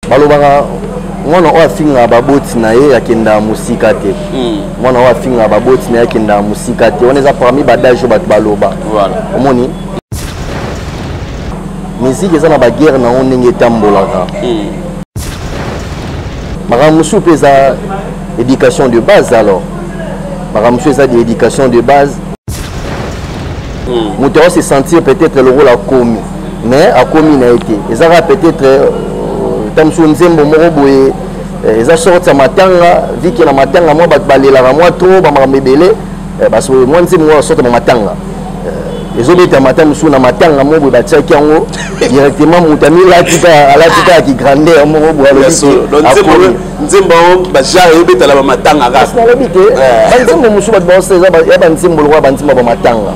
balobaka mwana oyo afinga baboti na ye akenda musika te mwana oyo afinga baboti na ye akenda musika te wana eza parmi badage oyo bato baloba omoni musique eza na baguerre nango ndenge etambolaka makambo mosusu mpe eza éducation de base alors makambo mosusu eza de éducation de base moto se sentir peut-être le rôle akomi mais akomi na été ezaka peut-être tamso nzembo moko boye eza sorte ya matanga viki na matanga mwa bato balelaka mwa trop bamakambo ebele parce que mwa nzembo moko sorte ya matanga ezobeta matanga mosusu na matanga moko boye batiaki yango directement moto alatika ya kigrandeur moko boye alobi nzembo bajare ebetala bamatanga kaka nalobi te banzembo mosusu bato baosa ya banzembo lokwa banzembo bamatanga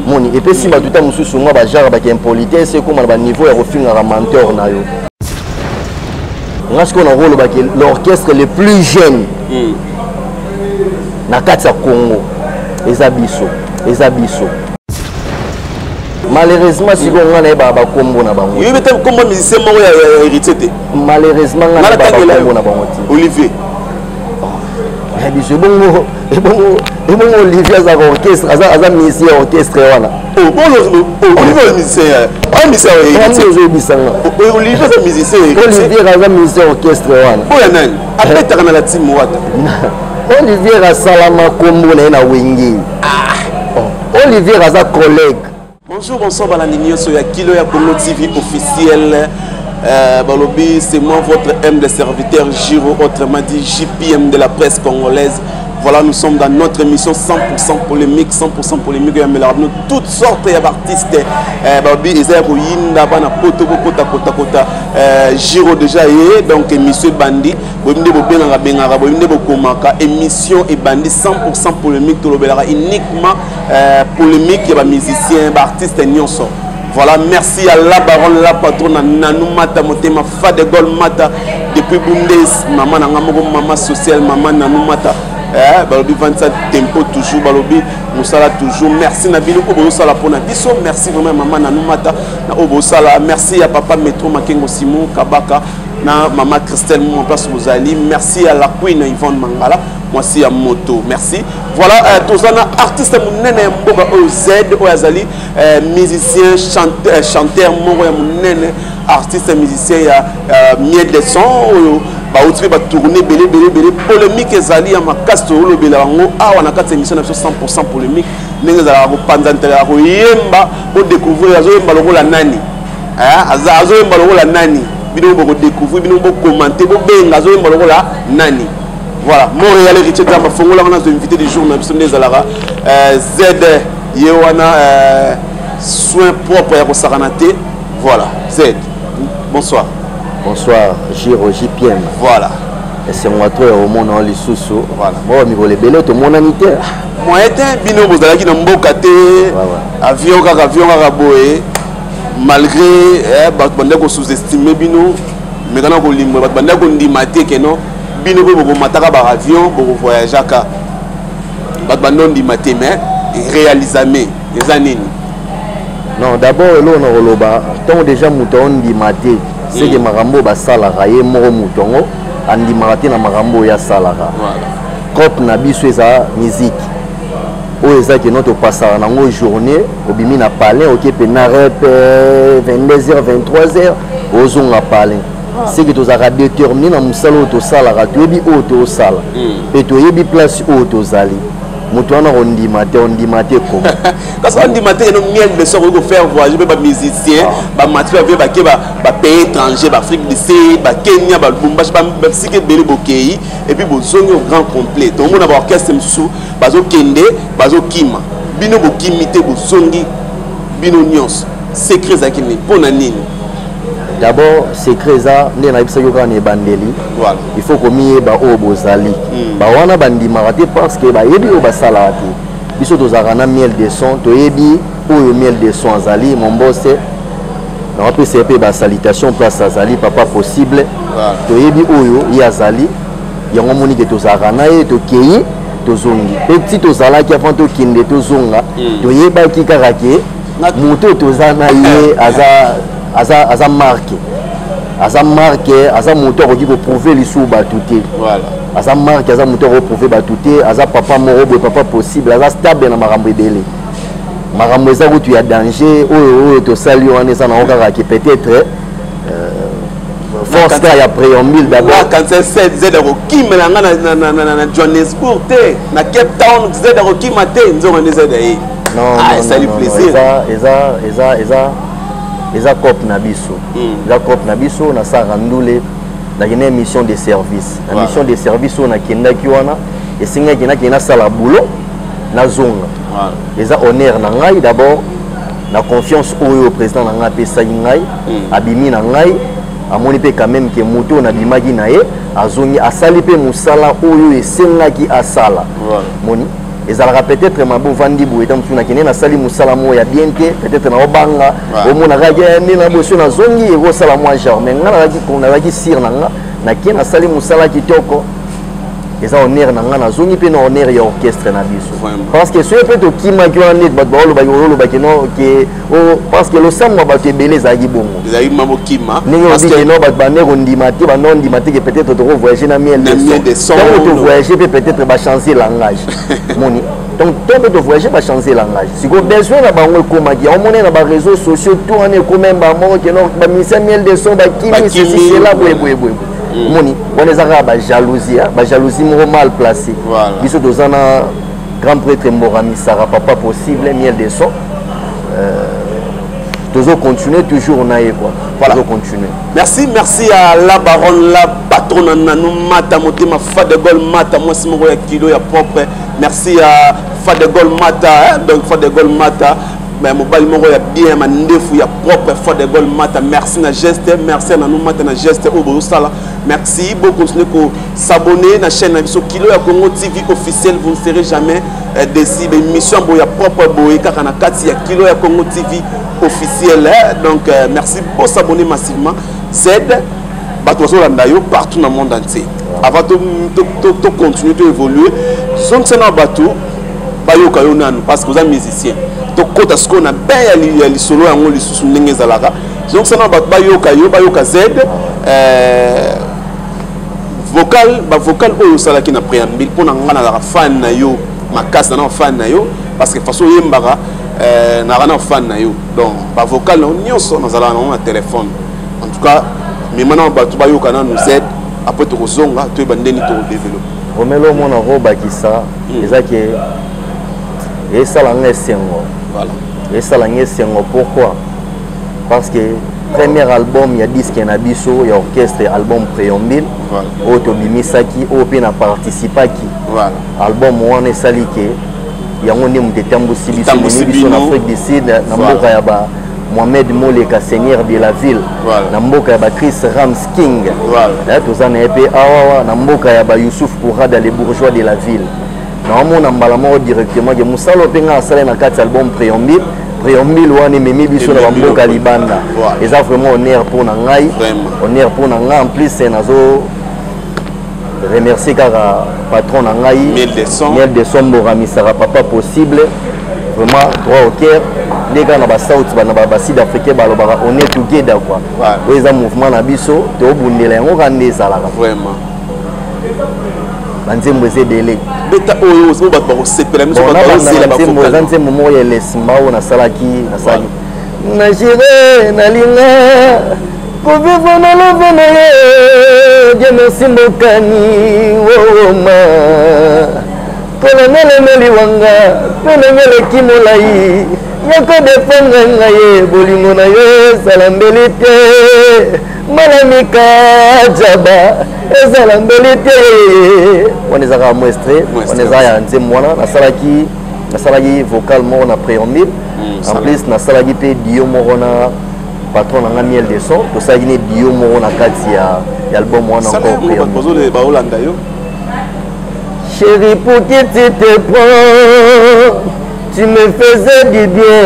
moni epesi bato ta mosusu mwa bajare bakiimpolitesse ekoma na baniveau ya kofingaka menteur na yo nga sikoyo na kolobaki l'orchestre le plus jeune na kati ya Congo eza biso malheureusement sikoyo nga nayeba bakombo na bango yo bete kombo musicien moko ya héritier te malheureusement nga nayeba bakombo na bango te Olivier biso ebongo Olivier azaka orchestre aza musicien ya orchestre wana Olivier musicien ozoyebisanga Olivier aza musicien Olivier aza musicien ya orchestre wana oyo nani abetaka na la team wata Olivier asala makombo na ye na wenge Olivier aza collègue. Bonjour, bonsoir, Balani Nyonso ya Kilo ya Congo TV officiel. Balobi, c'est moi votre humble serviteur Giro, autrement dit JPM de la presse congolaise. Voilà, nous sommes dans notre émission 100% polémique, 100% polémique. Nous toutes sortes d'artistes. Balobi, Isaiah Royinda, Bana Poto, Kota, Giro déjà est donc émission Bandi. Boimde Bobena Bengara, Boimde Bokomaka, émission et Bandi 100% polémique. Tout le uniquement polémique. Il y a des musiciens, des artistes Nyonso. Voilà, merci à la baronne, la patronne, Nanou Mata, Motema, Fade Gol Mata, depuis Bundes, maman Nangamoko, maman sociale, maman Nanou Mata. Balobi 27 tempo toujours, Balobi Moussala toujours. Merci Nabilo Obosala pour Nabiso. Merci vraiment maman Nanou Mata, na Obosala. Merci à papa Metro Makengo Simon Kabaka, na maman Christelle mon place Mozali. Merci à la queen Yvonne Mangala. Moi aussi à Moto, merci. Voilà, tous les artistes Mounene Mboga OZ, Oyazali, musicien, chanteur, Mounene, artiste, musicien, miel de son, bah outri bah tourner, belé, polémique ezali à ma caste le belango, ah on a quatre émissions 100% polémique, n'est-ce pas panzantela yemba pour découvrir azo yemba le la nani, azo yemba le la nani, bino pour découvrir, bino pour commenter, pour benga azo yemba le la nani. Voilà, Montréal héritier de la Fongola, on a invité des jours, Z, Yewana, soins propres à Saranate. Voilà, Z. Bonsoir. Bonsoir, Giro, JPM. Voilà. Et c'est moi, toi, au monde, en Lissoussou. Voilà. Moi, je vais belé, tout le monde en été. Moi, j'étais bino, vous avez dit, avion, Raboé, malgré, vous sous-estimé bino, mais quand vous dites, non. Bino boko mataka ba avion boko voyager ka ba bandon di maté mais réalisame les années non d'abord là on roloba tant déjà mouton di maté c'est que marambo ba sala raye moko moutongo andi maté na marambo ya sala voilà cop na biso eza musique o eza que notre passara nango journée obimi na palais OK pe na rep 22h 23h ozonga palais c'est que tu as déterminé dans le salon de sala, tu as dit auto sala, et tu as dit place auto sali. Moutouana on dit maté comme. Parce qu'on dit maté, nous miel de sorte de faire voyager des musiciens, des matériaux avec des pays étrangers, d'Afrique du Sud, de Kenya, de Bumbash, de Sike Beli Bokei, et puis vous zones au grand complet. Donc on a orchestre sous, bazo Kende, bazo Kima, bino bokimité, vous zongi, bino nyons, secret zakini, ponanini. D'abord, secret ça, il faut que nous ayons bozali. Bawana bandi marate parce que ba yebi o basalati. Biso tozarana miel de son, to yebi o miel de son azali mon boss. Na pe CP ba salutation place azali papa possible. To yebi oyo yazali. Yango moni ke tozarana e to kei to zongi. Petit tozala ki avant to kinde to zonga. To yeba ki karake moto tozana ye aza marqué. aza marque aza moteur qui peut prouver les sous batouté voilà aza marque aza moteur pour prouver batouté aza papa moro boy papa possible aza stable na makambo ebele makambo eza kutu ya danger oyo to sali wana eza na okaka ki peut-être force ka ya préambule d'abord quand c'est 7 Z qui me na Johannesburg te na Cape Town Z qui maté nzonga ne Z non ça lui plaisir eza cop na biso eza cop na biso na sa randule na une mission de service la mission de service on a kendaki wana esingaki na kena sala boulot na zonga eza honneur na ngai d'abord na confiance au président na ngai pesa ngai abimi na ngai amoni pe quand même que moto na bimaki na ye azongi asali pe musala oyo esengaki asala moni ezalaka peut-être mabo vandi bo etam tuna kene na sali musala mo ya bien te peut-être na obanga omona raja ni na boso na zongi ego sala moi genre mais ngana laki kona laki sir na nga na kene na sali musala kitoko eza honneur na nga na zongi pe na honneur ya orchestre na biso parce que ce peut to kima ki wana net bato ba lo ba keno ke parce que le samwa bato ebele ezaki bongo ezaki mamo kima parce que no bato bane kondima te bano ndima te que peut-être to voyager na miel de son to voyager peut-être ba changer langage moni donc to peut voyager ba changer langage si go besoin na bango koma ki on na ba réseaux sociaux tout on est quand même ba mo que no ba miel de son ba kimi c'est là boy moni on les a ba jalousie mal placé biso dozana grand prêtre Morami Sara papa possible miel de son toujours continuer toujours on a quoi voilà continuer merci à la baronne la patronne nanou mata motema Fadegol mata moi simoko ya kilo ya propre merci à Fadegol mata donc Fadegol mata mais mobile moko ya bien mandefu ya propre Fadegol mata merci na geste merci na nous mata na geste au sala merci beaucoup continuer ko s'abonner na chaîne na biso kilo ya Congo TV officiel vous ne serez jamais déçus émission boya propre boy kaka na kati ya kilo ya Congo TV officiel donc merci pour s'abonner massivement Z bato zolanda yo partout dans le monde entier avant de continuer de évoluer son sena bato bayoka yo nanu parce que vous êtes musicien to kota ce qu'on a bien ya lisolo yango lisusu ndenge ezalaka donc sena bato bayoka Z vocal oyo salaki na préambule pour na ngana la fan na yo makasi na fan na yo parce que façon yembaka na rana fan na yo donc ba vocal na nyonso na zala na téléphone en tout cas mais maintenant ba tuba yo kana nous aide après to kozonga to bandeni to développer romelo mona roba kisa ezaki et ça la ngesengo voilà et ça la ngesengo pourquoi parce que premier album ya disque na biso ya orchestre album préambule auto bimisaki ope na participaki voilà album wana salike yango ndi mutetambu sibiso na Afrique du Sud na mboka ya ba Mohamed Moleka seigneur de la ville na mboka ya ba Chris Rams King là tozana epe awa na mboka ya ba Youssouf Kourada les bourgeois de la ville na mona mbala mo directement que musalo penga asala na kati album préambule wana memi biso na mboka libanda eza vraiment honneur pour na ngai honneur pour na ngai en plus c'est nazo remercier kaka patron na ngai miel de son Morami Sara papa possible vraiment droit au cœur les gars na ba south ba sud africain balobaka on est together quoi eza mouvement na biso to bundela yango kande ezalaka vraiment banzembo ezebele beta oyo ozo bato bakosepela miso bato ozela bakoka nzembo moko ya lesmao nasalaki na jire nalinga kovivre na love na ye Dieu merci mbokani woma kolongelemeli wanga tonengeleki molai yako defenga ngaye bolingo na yo salambeli te malamika jaba ezalambeli te on ezaka moestre on eza ya nzembo wana nasalaki vocal moko na préambule en plus nasalaki pe dio moko na patron na miel de son tosalaki ne dio moko na kati ya album wana encore chérie pour qui tu te prends tu me faisais du bien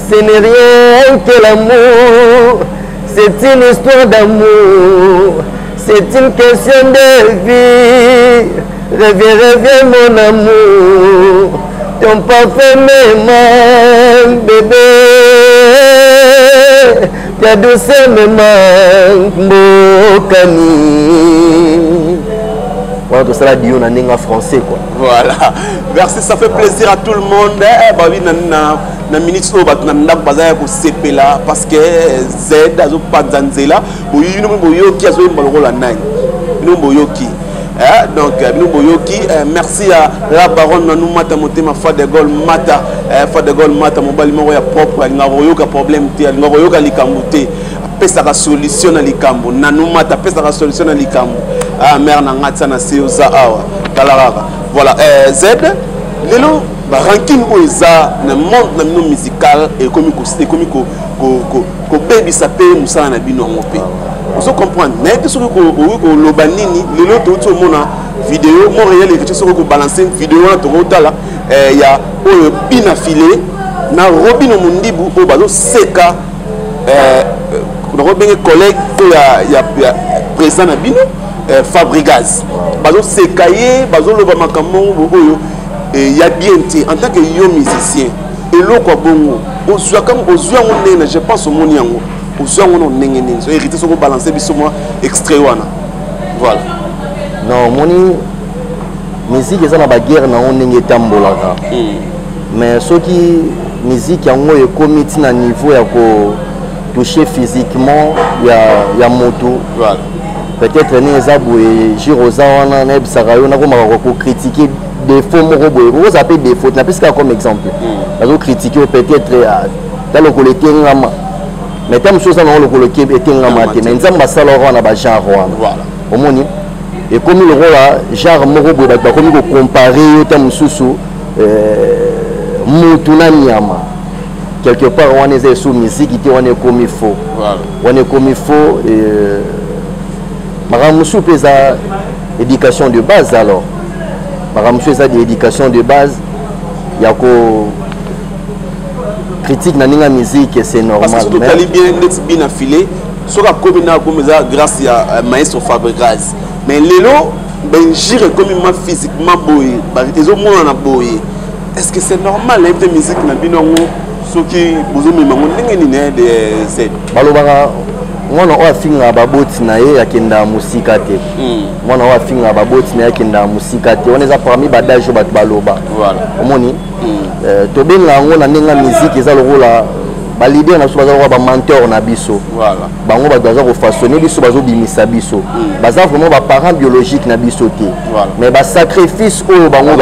ce n'est rien que l'amour c'est une histoire d'amour c'est une question de vie reviens mon amour ton parfum m'aime bébé ta douceur me manque mbokani. Voilà, tout ça là dit on a un français quoi. Voilà, merci, ça fait plaisir à tout le monde. Bah oui, na minute au bat na ndak bazaya ko sepela parce que Z azo pas danzela boyi no boyoki azo mbalola nani no boyoki. Donc nous boyoki, merci à la baronne nous mata motema fa de gol mata mobali moko ya propre ngaboyoka problème te ngaboyoka likambuté pesa ka solution na likambo na nous mata pesa ka solution na likambo ah mère na ngatsa na seuza awa kalaraka. Voilà, Z lelo ba ranking oza na monde na mino musical et comico ko baby sapé musala na bino ngopé. Vous comprenez, mais que ce que vous lobanini, le lot tout le monde vidéo, mon réel et que ce que vous balancez une vidéo là, tout là, il y a bin affilé, na Robin au Mundibu au bazo seka, Robin collègue, il y a président na bino, Fabrigaz, bazo sekaye, bazo le bamakamon, il y a bien été en tant que yo musicien, et l'eau quoi bon, au soir comme au soir on est, je pense au monde yango. On hérité sur balancer bisous extrait voilà. Non, mon musique est dans la guerre na on est tambolaka. Mais ceux qui musique yango est commis na niveau ya ko toucher physiquement ya moto. Voilà. Peut-être né zaboué Giroza wana na bisarayo na ko mako critiquer défaut moko boye. Vous appelez défaut na puisque comme exemple. Bazo critiquer peut-être dans le collectif ngama. Mais tant que chose dans le coloqué était en matin, mais nous avons ça on a pas genre voilà. Au moins et comme le rôle genre morobo da comme comparer au temps sous mutuna nyama quelque part on est sous musique qui on est comme il faut. Voilà. On est comme il faut et madame sous pesa éducation de base alors. Madame sous ça d'éducation de base il y a ko critique na ninga musique c'est normal parce que tout ali bien affilé soka komina komeza grâce à maestro Fabrigaz mais lelo ben gire comme physiquement boy ils ont mon na boy est-ce que c'est normal la musique na binongo soki bozomi mango ndenge ni ne de Z balobaka mwana o afinga baboti na ye akenda musika te mwana o afinga baboti na ye akenda musika te on eza parmi badajo bat baloba voilà omoni tobenga ngo na ndenga musique eza lokola ba leader na so baza ba mentor na biso voilà bango baza ko façonner biso bazo bimisa biso baza vraiment ba parents biologiques na biso te mais ba sacrifice o bango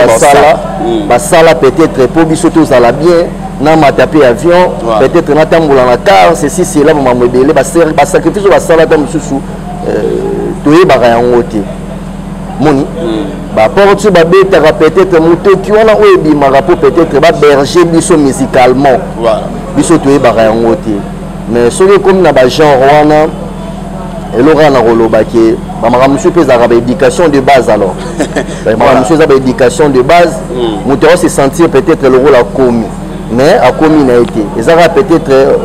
ba sala peut-être pour biso to za la bien na mataper avion peut-être na tambola na car ceci c'est là maman mobile ba sacrifice ba sala ta mususu toye ba yango te moni ba porte ba betaka peut-être moto qui on a oyebi marapo peut-être ba berger biso musicalement voilà biso toye ba yango te mais soki comme na ba genre wana elora na roloba ke ba maramusu pesa ba éducation de base alors ba maramusu za ba éducation de base moto se sentir peut-être le rôle a commis mais a commis na été ezara peut-être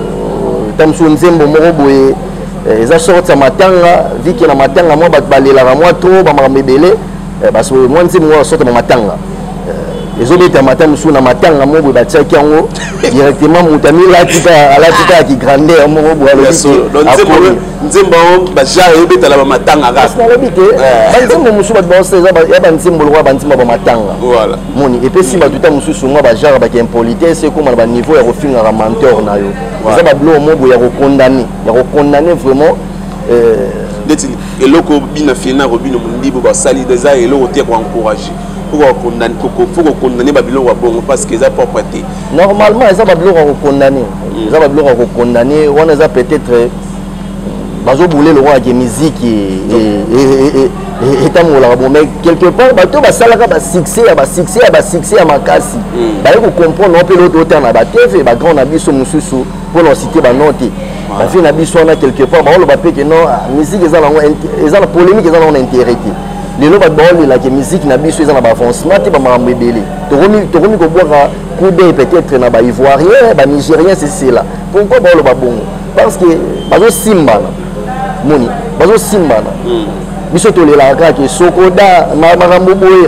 tamsu nzembo moko boye eza sorte matanga viki na matanga mo ba balela mo trop ba maramebele parce que moi nzembo mo sorte matanga ezobeta matanga suna matanga mo boye batiaki yango directement mutami latika ki grandeur mo boye nzembo ba jare obeta la matanga ga parce que lobite banzembo musu ba boseza ya banzembo lo ba nzembo ba matanga voilà moni et puis si ba tuta musu ngo ba jare ba ki impolitesse c'est comme ba niveau ya refinga ra mentor na yo ça ba blo mo boye ya condamner vraiment et loko bina fina robino mundibo ba sali déjà et loko te ko encourager pour condamner Babylone parce qu'ils ont propreté. Normalement, ils ont condamné. Ils ont condamné. On a peut-être bouler le roi qui est musique et mais quelque part, bah succès à ma casse. Bah vous comprenez, on peut l'autre temps à TV, bah grand habit sur Moussou pour leur citer bah note. Bah fait un habit sur quelque part, bah on le fait que non, musique ils ont la polémique, ils ont intérêt. Les gens qui la musique na biso ils ont avancement te ba marambo ebele tokomi ko boire coup d'œil peut-être na ba ivoirien ba nigérien c'est là pourquoi ba lo ba bongo parce que bazo simbana moni bazo simbana biso to lela ka ke sokoda marambo boye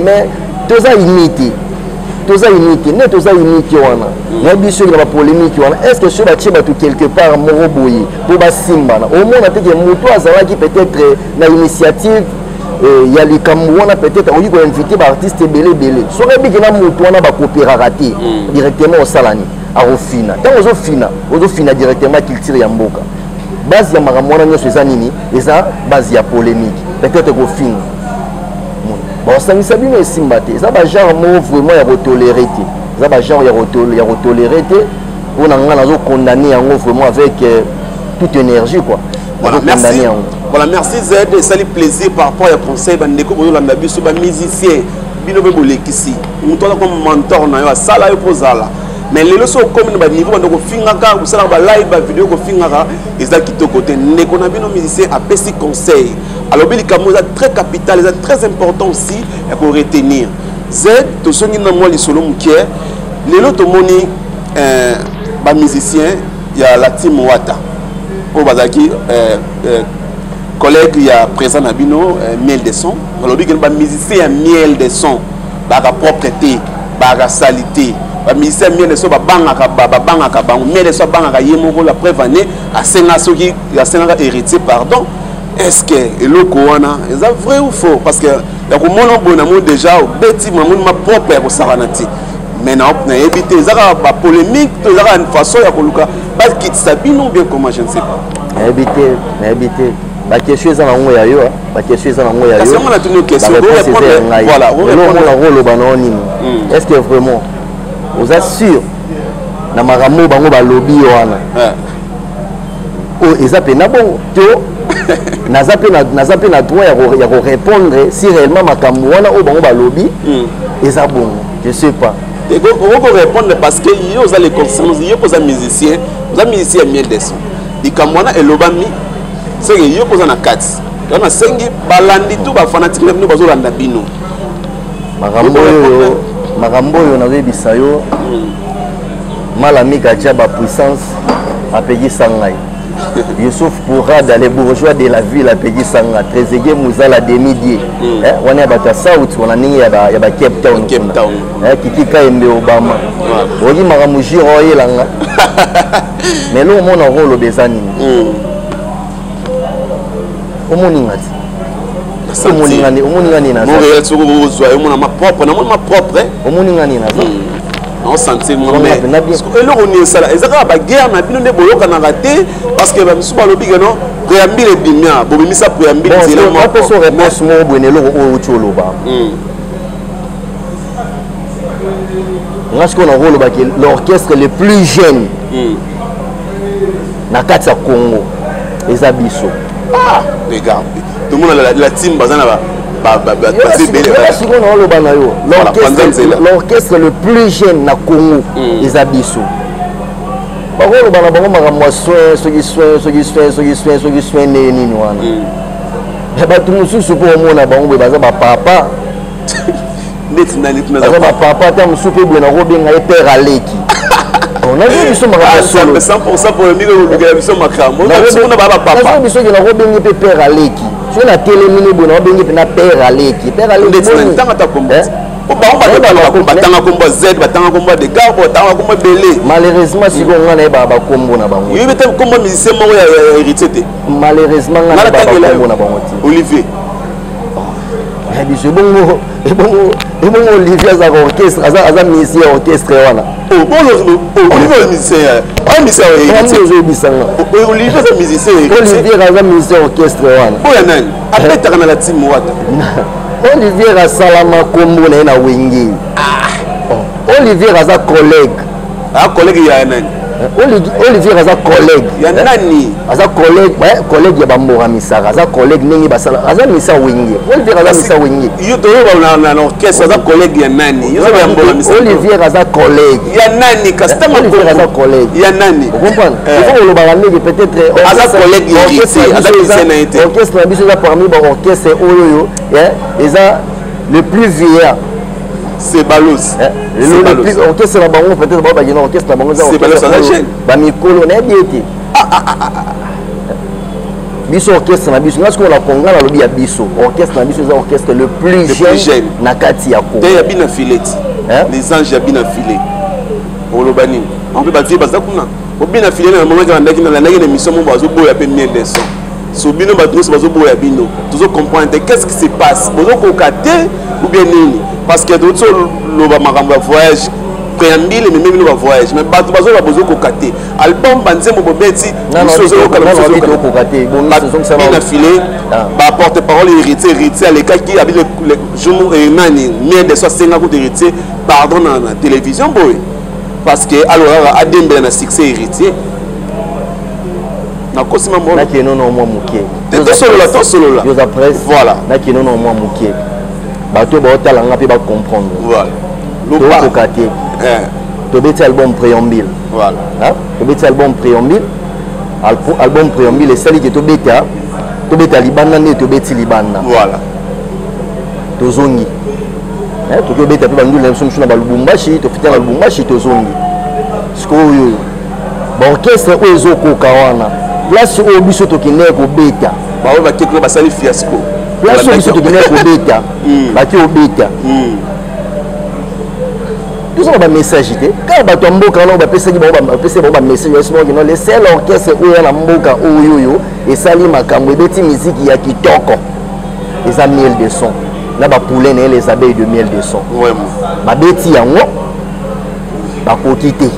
mais toza imité toza unique ne toza unique wana na biso na polémique wana est-ce que sur batie bato quelque part moko boye pour basimbana au moins te que moto azalaki peut-être na initiative il y a les Camerounais peut-être on dit qu'on invité des artistes belé sur les big na moto wana ba coopérer directement au salani à ofina tant aux ofina directement culture ya mboka base ya makamona nyo seza nini eza base ya polémique peut-être ko fin bon ça ça bino esimbate ça ba genre mo vraiment ya tolérer té ça ba genre ya tolérer té on a ngana condamner yango vraiment avec toute énergie quoi. Voilà, merci. Voilà, merci Z, ça fait plaisir par rapport au conseil bandeko boyo landa biso ba musicien bino be bolekisi. Muto comme mentor na yo sala yo pozala. Mais les leçons comme na niveau bandeko fingaka ou sala ba live ba vidéo ko fingaka eza kitoko te ndeko na bino musicien a pesi conseil. Alors beli kamoza très capital, c'est très important aussi pour retenir. Z to songi na moi li solo mukie. Lelo to moni ba musicien ya la team Wata. Au Bazaki, collègue, il y a présent Nabino, miel de son. Alors, il y a un musicien miel de son, baga propreté, baga salité. Un musicien miel de son, banga miel de son, banga yemoko la preuve année, à Sénasogi, à Sénat héritier, pardon. Est-ce que le Koana, est vrai ou faux? Parce que il y a un bon déjà, au bêtis, ma propre au Saranati. Maintenant, on a évité la polémique, une façon de faire parce qu'il s'habille non bien comment je ne sais pas. Éviter. La question est en haut ailleurs. La question est en haut ailleurs. Parce qu'on a tenu une question. Voilà. Est-ce que vraiment, vous assure, na maramo bango ba lobby wana. Oh, ezapé na bon. Nazapé na droit ya répondre si réellement makambo wana o bango ba lobby. Ezabon. Je sais pas. Et on peut répondre parce que il y a les concerns, il y a des musiciens, les musiciens miel des sons. Les Camerounais et l'Obami, c'est qu'il y a des quatre. Il y a cinq balandi tout bas fanatique nous bazo landa bino. Marambo yo na bisayo. Malami katia ba puissance a payé sangai. Youssouf Pourra dans les bourgeois de la ville a payé sanga. Trezeguet Mouzala demi-dié. On est à Batasaout, on a nié à Cape Town. Kiki Kaembe Obama. On dit Maramouji Roye Langa. Mais là, on a un rôle au Bézani. Au Moningati. Au Moningani. Au Moningani. Ma propre. Au Moningani. On sentit moi mais et là on est ça là ezaka ba guerre na bino ne boyoka na raté parce que ba misuba lobi gano préambile bimia bo bimisa préambile c'est là moi personne réponse mo bonelo o choloba parce qu'on a rôle ba l'orchestre le plus jeune na kati ya Congo ezabiso regarde tout le monde la team bazana ba l'orchestre le plus jeune na Congo ezabiso bakolo bana bango makamwa soki nini wana bato mosusu mpo omona bango boye baza bapapa baza bapapa ta mosusu mpe boye nakobenga ye père aleki nazo biso makamwa solo 100% pour le milieu biso makambo nazo biso ke nakobengi mpe père aleki so na telemini boye nakobengi mpe na père aleki malheureusement si on a ba kombo na bango il était comme musicien moko ya héritier te malheureusement on a ba kombo na bango ti Olivier biso bongo Olivier za orchestre aza musicien orchestre wana Olivier musicien héritier Olivier za musicien héritier Olivier aza musicien orchestre wana boya nani apetaka na la team Wata Olivier asalama kombo na ye na wenge Olivier aza collègue collègue ya nani Olivier aza collègue ya nani aza collègue ya bambora misaka aza collègue ndenge basala aza misa wenge Olivier aza misa wenge yo to na orchestre aza collègue ya nani yo za bambora misaka Olivier aza collègue ya nani kastama Olivier aza collègue ya nani vous comprenez il faut le barandé peut-être aza collègue héritier aza musicien na été orchestre na biso eza parmi ba orchestre oyo eza le plus vieillard c'est Balos. Orchestre la bango peut-être ba bagina orchestre la bango c'est Balos à la chaîne. Ba mikolo na biété. Biso orchestre na biso parce qu'on a konga la lobby ya biso. Orchestre na biso c'est orchestre le plus jeune na kati ya Congo. Te ya bina fileti. les anges ya bien affilés olobani on peut pas vivre parce que on bien affilé na moment quand ndaki na ndaki na mission mo bazo boya pe miel des sons so bino ba tous bazo boya bino toujours comprendre qu'est-ce qui se passe bozo kokate ou bien nini parce que d'autres loba makambo voyage préambile mais même le voyage mais pas bazo ba bozo kokate album banzemo bobeti sozo kokate bon saison bien affilé ba porte-parole héritier à l'écart qui habite le jour nani miel des sons 50 héritier pardon na télévision boy parce que alors Adembe na succès héritier na kosima mo na keno no mo mukie to solo la yo za presse voilà na keno no mo mukie bato ba otala nga pe ba comprendre voilà lo ba kokate to beti album préambile voilà to beti album préambile album préambile et celle qui to beta libanda ne to beti libanda voilà to zongi to beta pe bandu na somsuna ba Lubumbashi to fitela Lubumbashi to zongi sikoyo ba orchestre ozo ko kawana place o biso to kine ko beta ba o ba keklo ba sali fiasco place o biso to kine ko beta ba ki o beta tout ça ba message te ka ba to mboka no ba pesa ki ba pesa ba message est non le seul orchestre o na mboka oyo et sali makambo ebeti musique ya kitoko eza miel de son là ba poulet les abeilles de miel de son ba beti yango ba kokite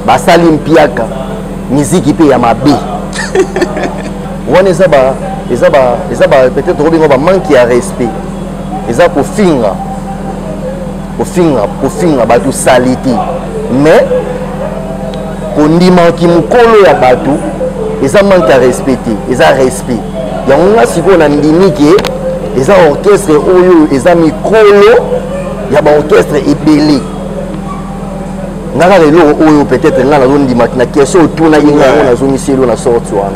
ba sali mpiaka musique pe ya mabe wana eza ba peut-être robingo ba manque ya respect eza ko finga bato saliti mais kondima ki mukolo ya bato eza manque ya respecter eza respect yango nga sikoyo na ndimi ke eza orchestre oyo eza mikolo ya ba orchestre ebele ngaka lelo oyo peut-être nga nazondima na question otuna yenga yango nazomiselo na sorti wana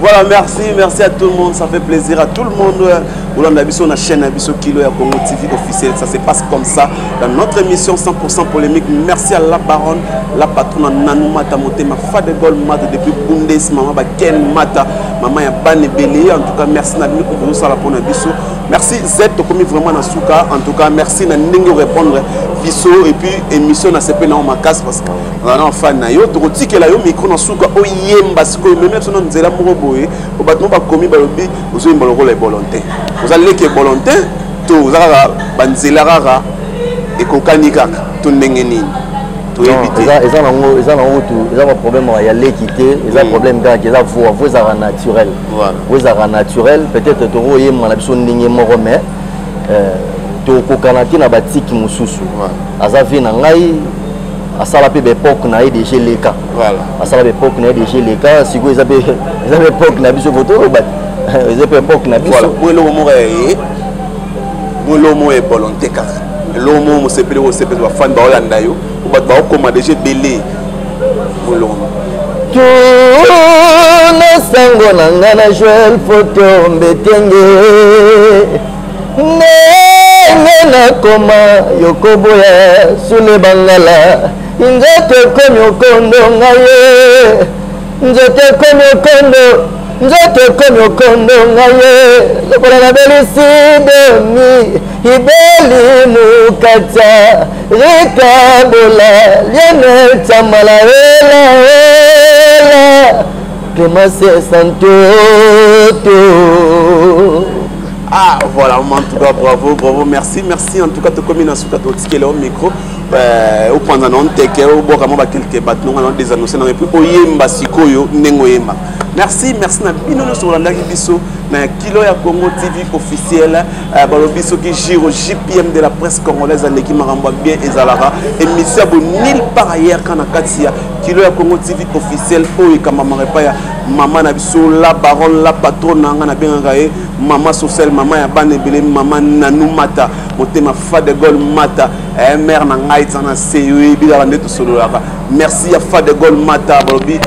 voilà merci à tout le monde ça fait plaisir à tout le monde Olanda biso na chaîne Abiso Kilo ya Congo TV officiel ça se passe comme ça dans notre émission 100% polémique merci à la baronne la patronne Nanou Mata Motema Fade Gol Mata depuis Bundes maman ba Ken Mata maman ya Bane Belé en tout cas merci na bino ko ça la pona biso merci Z to komi vraiment na suka en tout cas merci na ndenge répondre biso et puis émission na CP na ma casse parce que on a fan na yo to tikela yo micro na suka o yemba siko même so na nzela moko boye o batmo ba komi ba lobi ozo yemba lokolo volonté vous allez que volonté to zaka banzela rara et kokani kaka to ndenge nini to éviter eza nango tu eza un problème ya l'équité eza problème kaka eza voix za naturel voix za naturel peut-être to yemba na biso ndenge moko mais to kokana ti na batiki mususu aza vi na ngai asala pe époque na ye déjà leka voilà asala pe époque na ye déjà leka siko eza pe époque na biso photo ba eza pe époque na biso voilà mo mo e volonté ka lo mo mo sepele o sepele ba fan ba olanda yo o ba okoma déjà belé mo lo tu na sango na ngana Joël photo mbetenge na koma yokoboya sule bangala nzoto komi okondo ngaye nzoto komi okondo ngaye lokola na belisidemi ibeli mukata rikabola liene tamala hela Clémence Santoto. Ah voilà, en tout cas bravo, merci en tout cas de communiquer sur le micro. Au point d'un teke au bois vraiment quelques bâtons on a des annoncés dans les plus oyemba sikoyo nengoyemba. Merci na bino sur la biso na Kilo ya Congo TV officiel balobiso qui giro JPM de la presse congolaise en équipe maramba bien ezalara émission nil par ailleurs kana katia Kilo ya Congo TV officiel o ekama marepa ya maman na biso la baronne la patronne na bien ngaé maman social maman ya banebele maman Nanou Mata motema Fade Gol Mata mère na ngai tsana seyo bila ndeto solo laka merci ya Fade Gol Mata balobi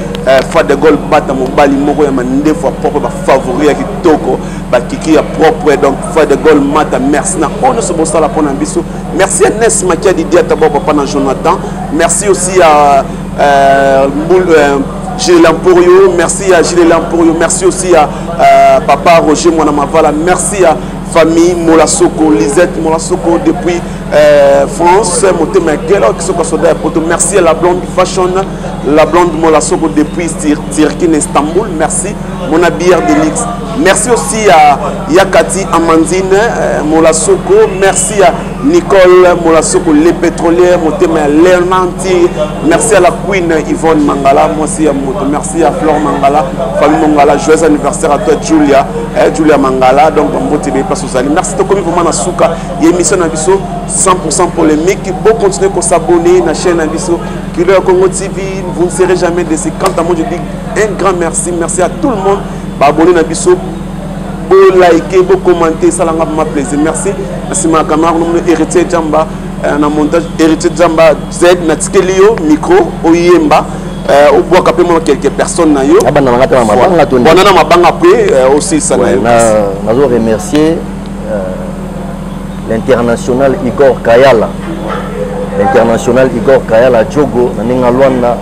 Fade Gol Bata mobali moko ya mandefu propre ba favori ya kitoko ba kiki ya propre donc Fade Gol Mata merci na ono so bosala pona biso merci à Nes Makia Didier Tabo papa na Jonathan merci aussi à Gilles Lamporio merci à Gilles Lamporio merci aussi à papa Roger Mwana Mavala merci à famille Molasoko, Lisette Molasoko depuis France, merci à la blonde fashion, la blonde Molasoko depuis Turquie, Istanbul, merci, mon habilleur de luxe. Merci aussi à Yakati Amandine Molasoko, merci à Nicole Molasoko, les pétrolières, Lernanti, merci à la Queen Yvonne Mangala, merci à Flore Mangala, famille Mangala, joyeux anniversaire à toi Julia, Julia Mangala, donc on va place aux alliés. Merci de commis pour Manasuka, émission Nabiso 100% polémique, pour continuer à s'abonner à la chaîne Nabiso, Kilo Congo TV, vous ne serez jamais déçus. Quant à moi, je dis un grand merci, merci à tout le monde. Abonnez à Bisso, pour liker, pour commenter, ça m'a plaisir. Merci. Merci ma camarade, héritier Djamba, un montage héritier Djamba Z, Natskelio, micro, Oyemba, au bois capé quelques personnes. Ah ben on a après aussi ça. Nous avons remercié l'international Igor Kayala. L'international Igor Kayala Djogo, Naninga Luanda,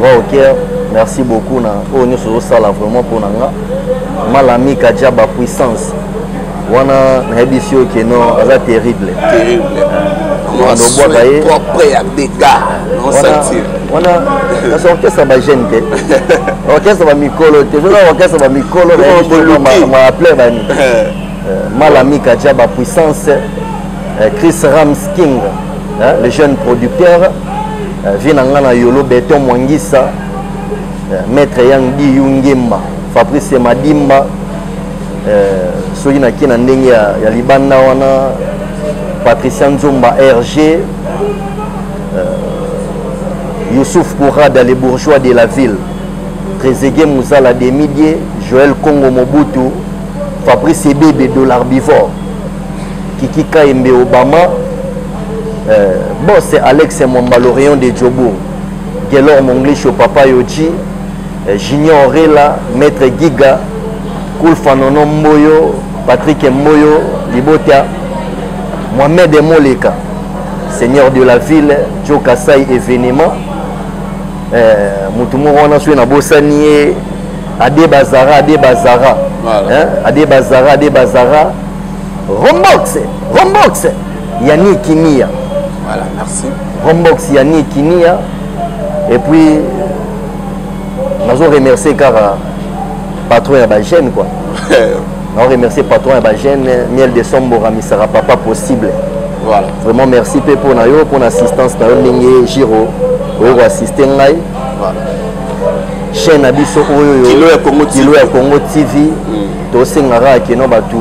droit au cœur. Merci beaucoup na on est ça là vraiment pour nanga malami Kadjaba puissance wana na édition qui non c'est terrible on doit boire propre à des gars on sentir wana la sortie ça va gêner orchestre va mikolo toujours orchestre va mikolo ma appeler bani malami Kadjaba puissance Chris Rams King le jeune producteur vient na yolo Beton Mwangisa Maître Yangdi Yungemba, Fabrice Madimba, Soyina Kina Ndenge ya Libanda wana, Patricia Nzomba RG, Youssouf Bourada, les bourgeois de la ville, Trezeguet Mouzala des Midier, Joël Congo Mobutu, Fabrice Ebebe de l'Arbivore, Kiki Kaembe Obama, bon c'est Alex Mwamba Lorient de Djobo, Gelor Monglish au Papa Yoji, Junior Rela, Maître Giga, Koulfanono Mboyo, Patrick Mboyo, Libotia, Mohamed Moleka, Seigneur de la ville, Joe Kassai événement, Moutoumou Ronasou Nabosanie, Ade Bazara, Rombox, Yannick Kinia. Voilà, merci. Rombox, Yannick Kinia. Et puis, nous avons remercié car patron et Bagène quoi. Nous avons remercié patron et Bagène, miel de Sombora, mais ça ne sera pas possible. Voilà. Vraiment merci pour l'assistance de Giro, pour assister. Voilà. Chaîne Abisso Kilo ya Congo TV, to sengara qui non batu.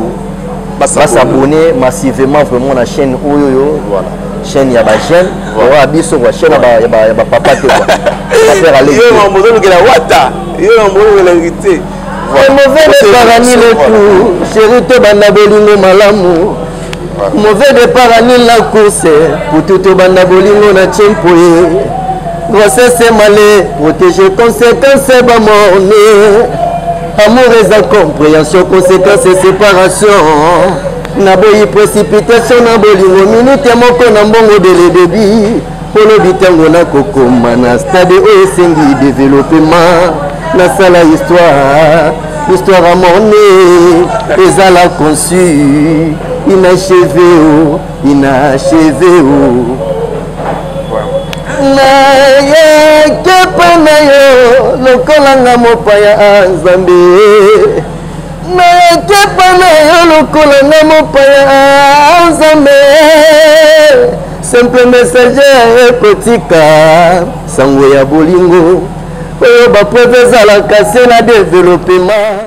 S'abonner massivement vraiment la chaîne Oyoyo. Voilà. Chaîne ya Bagène, voilà Abisso quoi, chaîne ya papa te quoi. Mauvais départ à le tout, chéri te banda bolingo malamu. Mauvais départ à la course, pour tout banda bolingo na tchempoye. Grossesse malé, protéger conséquences bamone. Amour et incompréhension, conséquences et séparation. Naboyi précipitation na bolingo, minute moko na mbongo de le débit. Polo bitango na kokoma na stade osengi développement na sala histoire à monnaie ezala conçu inachevé na ye kepa na yo lokolanga mopaya Nzambe na ye kepa na yo lokolanga mopaya Nzambe. Simple messager kotika sango ya bolingo oyo ba preuve ezalaka se na développement.